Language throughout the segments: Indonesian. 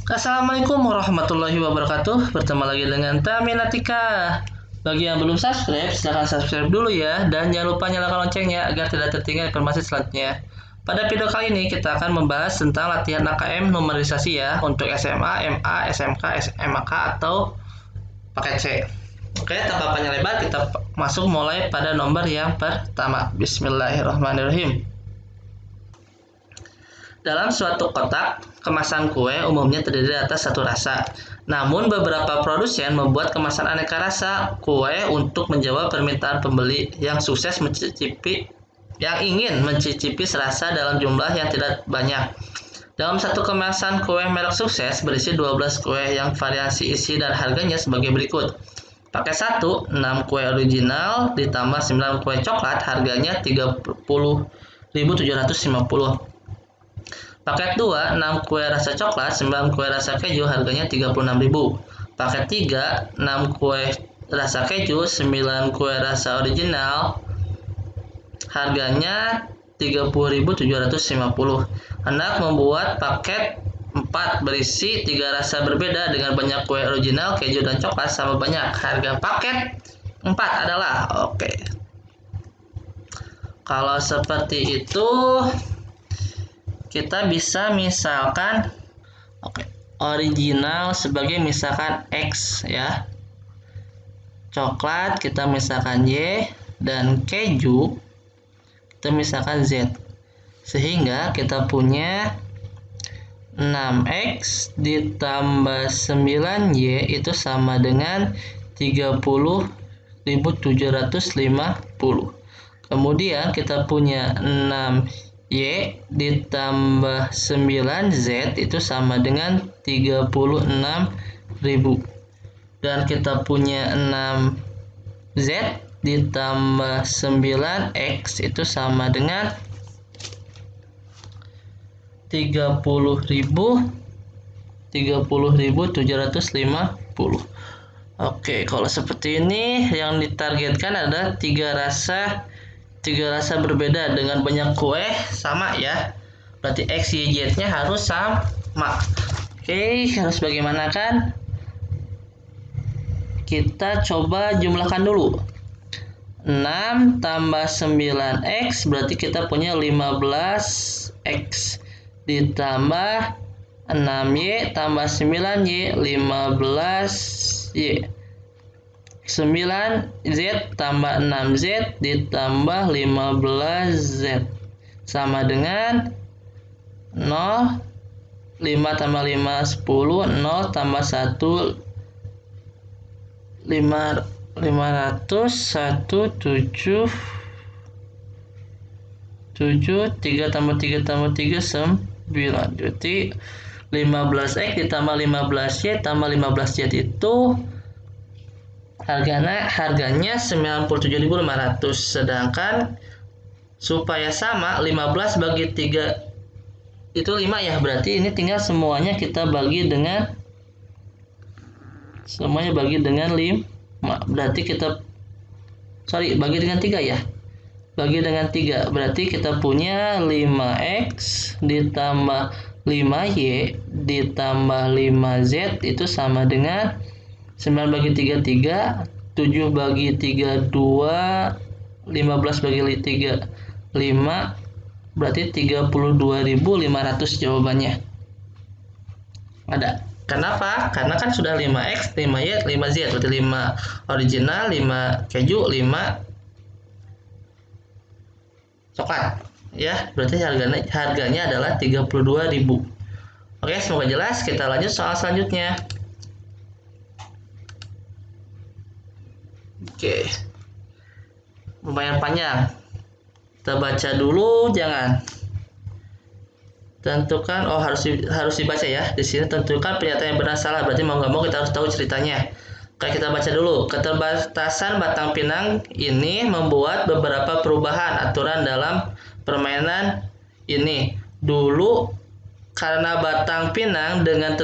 Assalamualaikum warahmatullahi wabarakatuh. Bertemu lagi dengan Taminatika. Bagi yang belum subscribe, silahkan subscribe dulu ya. Dan jangan lupa nyalakan loncengnya agar tidak tertinggal informasi selanjutnya. Pada video kali ini kita akan membahas tentang latihan AKM numerisasi ya. Untuk SMA, MA, SMK, SMK atau paket C. Oke, tanpa panjang lebar kita masuk mulai pada nomor yang pertama. Bismillahirrahmanirrahim. Dalam suatu kotak, kemasan kue umumnya terdiri atas satu rasa. Namun beberapa produsen membuat kemasan aneka rasa kue untuk menjawab permintaan pembeli yang ingin mencicipi serasa dalam jumlah yang tidak banyak. Dalam satu kemasan kue merek sukses berisi 12 kue yang variasi isi dan harganya sebagai berikut. Paket 1, 6 kue original ditambah 9 kue coklat, harganya 30.750. Paket 2, 6 kue rasa coklat, 9 kue rasa keju, harganya 36.000. Paket 3, 6 kue rasa keju, 9 kue rasa original, harganya 30.750. Hendak membuat paket 4 berisi 3 rasa berbeda dengan banyak kue original, keju, dan coklat sama banyak. Harga paket 4 adalah oke. Kalau seperti itu kita bisa misalkan original sebagai misalkan X ya, coklat kita misalkan Y, dan keju kita misalkan Z, sehingga kita punya 6X ditambah 9Y itu sama dengan 30.750. Kemudian kita punya 6Y ditambah 9Z itu sama dengan 36.000. Dan kita punya 6Z ditambah 9X itu sama dengan 30.750. Oke, kalau seperti ini yang ditargetkan adalah tiga rasa berbeda dengan banyak kue sama ya. Berarti X, Y, Z-nya harus sama. Oke, harus bagaimana kan? Kita coba jumlahkan dulu. 6 tambah 9X berarti kita punya 15X ditambah 6Y tambah 9Y 15Y. 9Z tambah 6Z ditambah 15Z sama dengan 0. 5 tambah 5 10, 0 tambah 1 500, 1 7 3 tambah 3 tambah 3 9. Jadi 15X ditambah 15Y tambah 15Z itu harganya 97.500. Sedangkan supaya sama 15 bagi 3 itu 5 ya, berarti ini tinggal semuanya kita bagi dengan 5. Berarti kita bagi dengan 3 ya. Bagi dengan 3 berarti kita punya 5X ditambah 5Y ditambah 5Z itu sama dengan 9 bagi 3 3, 7 bagi 3 2, 15 bagi 3 5, berarti 32.500 jawabannya. Ada. Kenapa? Karena kan sudah 5X, 5Y, 5Z, berarti 5 original, 5 keju, 5 coklat. Ya, berarti harganya adalah 32.000. Oke, semoga jelas. Kita lanjut soal selanjutnya. Oke, lumayan panjang. Kita baca dulu, jangan. Tentukan, harus dibaca ya. Di sini tentukan pernyataan yang benar salah. Berarti mau nggak mau kita harus tahu ceritanya. Oke, kita baca dulu. Keterbatasan batang pinang ini membuat beberapa perubahan aturan dalam permainan ini. Dulu karena batang pinang yang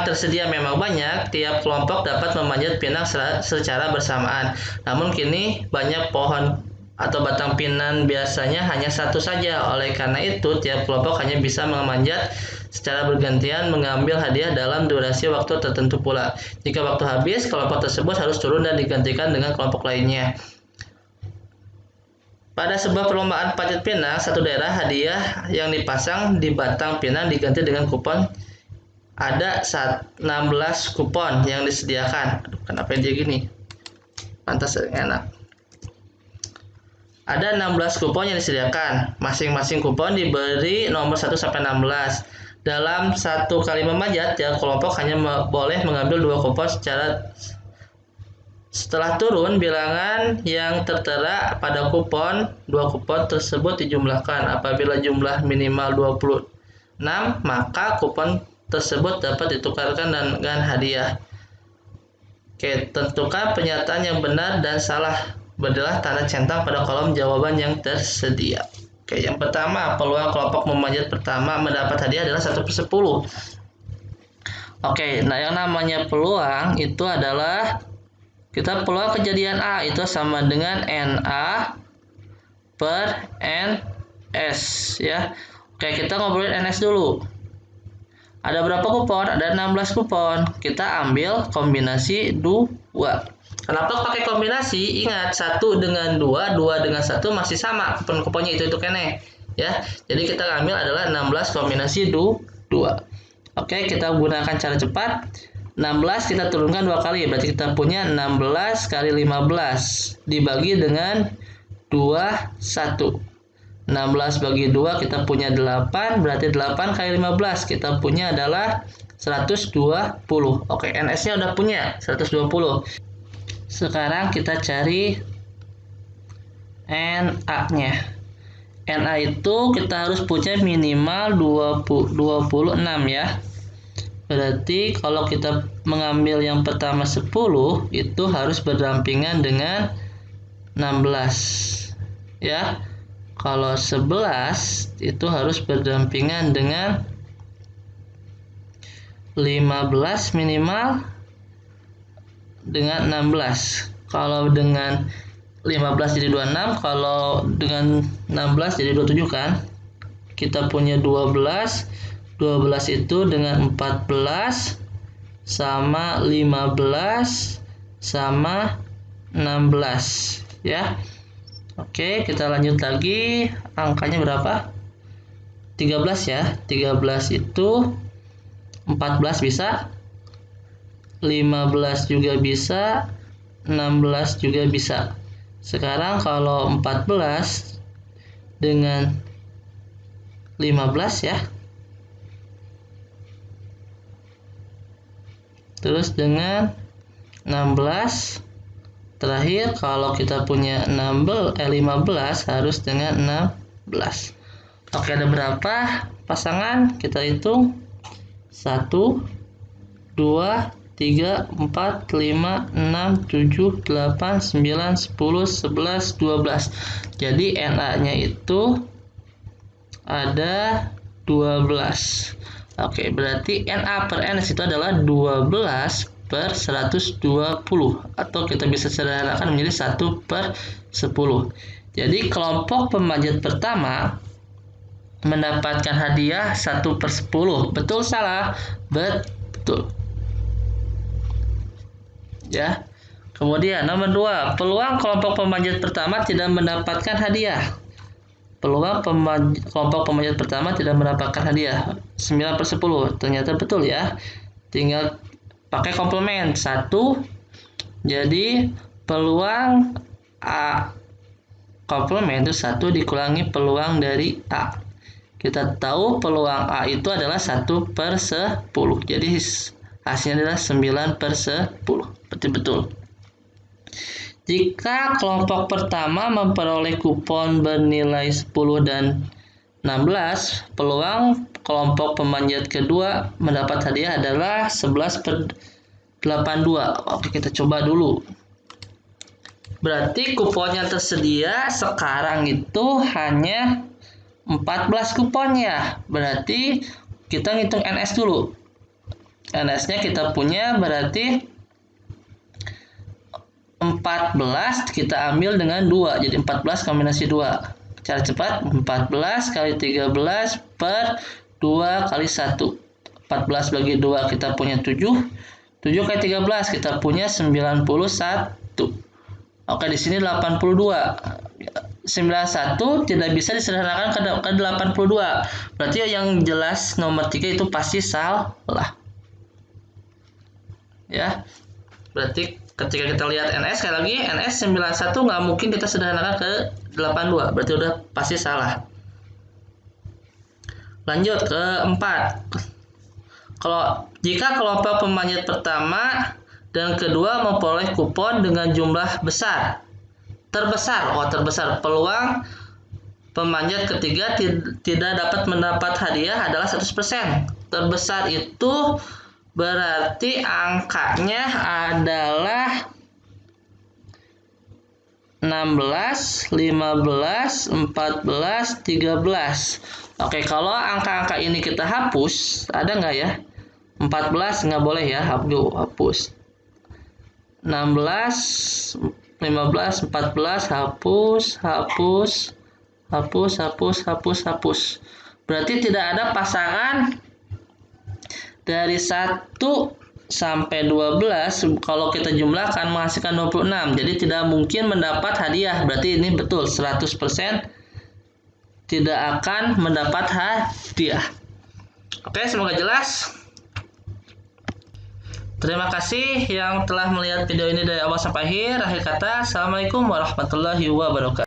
tersedia memang banyak, tiap kelompok dapat memanjat pinang secara bersamaan. Namun kini banyak pohon atau batang pinang biasanya hanya satu saja. Oleh karena itu, tiap kelompok hanya bisa memanjat secara bergantian mengambil hadiah dalam durasi waktu tertentu pula. Jika waktu habis, kelompok tersebut harus turun dan digantikan dengan kelompok lainnya. Pada sebuah perlombaan panjat pinang, satu daerah hadiah yang dipasang di batang pinang diganti dengan kupon. Ada 16 kupon yang disediakan. Aduh, kenapa dia gini? Pantas enak. Ada 16 kupon yang disediakan. Masing-masing kupon diberi nomor 1 sampai 16. Dalam satu kali memanjat, tiap kelompok hanya boleh mengambil 2 kupon setelah turun, bilangan yang tertera pada kupon, 2 kupon tersebut dijumlahkan. Apabila jumlah minimal 26, maka kupon tersebut dapat ditukarkan dengan hadiah. Oke, tentukan pernyataan yang benar dan salah. Berilah tanda centang pada kolom jawaban yang tersedia. Oke, yang pertama, peluang kelompok memanjat pertama mendapat hadiah adalah 1/10. Oke, nah yang namanya peluang itu adalah kita peluang kejadian A itu sama dengan NA per NS ya. Oke, kita ngobrolin NS dulu. Ada berapa kupon? Ada 16 kupon. Kita ambil kombinasi 2. Kenapa pakai kombinasi? Ingat, 1 dengan 2, 2 dengan 1 masih sama kupon-kuponnya itu kene ya. Jadi kita ambil adalah 16 kombinasi 2. Oke, kita gunakan cara cepat. 16 kita turunkan 2 kali, berarti kita punya 16 kali 15 dibagi dengan 21. 16 bagi 2 kita punya 8, berarti 8 kali 15 kita punya adalah 120. Oke, NS-nya udah punya 120. Sekarang kita cari NA-nya. NA itu kita harus punya minimal 26 ya. Berarti kalau kita mengambil yang pertama 10 itu harus berdampingan dengan 16 ya. Kalau 11 itu harus berdampingan dengan 15 minimal dengan 16. Kalau dengan 15 jadi 26, kalau dengan 16 jadi 27 kan. Kita punya 12 itu dengan 14 sama 15 sama 16 ya. Oke, kita lanjut lagi. Angkanya berapa? 13 ya. 13 itu 14 bisa, 15 juga bisa, 16 juga bisa. Sekarang kalau 14 dengan 15 ya. Terus dengan 16, terakhir kalau kita punya 15 harus dengan 16. Oke, ada berapa pasangan? Kita hitung. 1 2 3 4 5 6 7 8 9 10 11 12. Jadi NA-nya itu ada 12. Oke, berarti NA per NS itu adalah 12 per 120 atau kita bisa sederhanakan menjadi 1/10. Jadi kelompok pemanjat pertama mendapatkan hadiah 1/10. Betul salah? Betul. Ya. Kemudian nomor 2, peluang kelompok pemanjat pertama tidak mendapatkan hadiah. Peluang kelompok pemanjat pertama tidak mendapatkan hadiah 9/10. Ternyata betul ya. Tinggal pakai komplement 1. Jadi peluang A komplement itu 1 dikurangi peluang dari A. Kita tahu peluang A itu adalah 1/10. Jadi hasilnya adalah 9/10. Betul. Jika kelompok pertama memperoleh kupon bernilai 10 dan 16, peluang kelompok pemanjat kedua mendapat hadiah adalah 11/82. Oke, kita coba dulu. Berarti kupon yang tersedia sekarang itu hanya 14 kupon ya. Berarti kita ngitung NS dulu. NS-nya kita punya berarti 14 kita ambil dengan 2. Jadi 14 kombinasi 2. Cara cepat, 14 kali 13 per 2 kali 1. 14 bagi 2 kita punya 7. 7 kali 13 kita punya 91. Oke, di sini 82. 91 tidak bisa disederhanakan ke 82. Berarti yang jelas nomor 3 itu pasti salah. Ya. Berarti ketika kita lihat NS, sekali lagi NS 91 nggak mungkin kita sederhanakan ke 82. Berarti udah pasti salah. Lanjut ke 4. Jika kelompok pemanjat pertama dan kedua memperoleh kupon dengan jumlah terbesar, peluang pemanjat ketiga tidak dapat mendapat hadiah adalah 100%. Terbesar itu berarti angkanya adalah 16, 15, 14, 13. Oke, kalau angka-angka ini kita hapus, ada nggak ya? 14 nggak boleh ya, hapus. 16, 15, 14, hapus. Berarti tidak ada pasangan dari 1 sampai 12 kalau kita jumlahkan menghasilkan 26. Jadi tidak mungkin mendapat hadiah. Berarti ini betul 100% tidak akan mendapat hadiah. Oke, semoga jelas. Terima kasih yang telah melihat video ini dari awal sampai akhir. Akhir kata, assalamualaikum warahmatullahi wabarakatuh.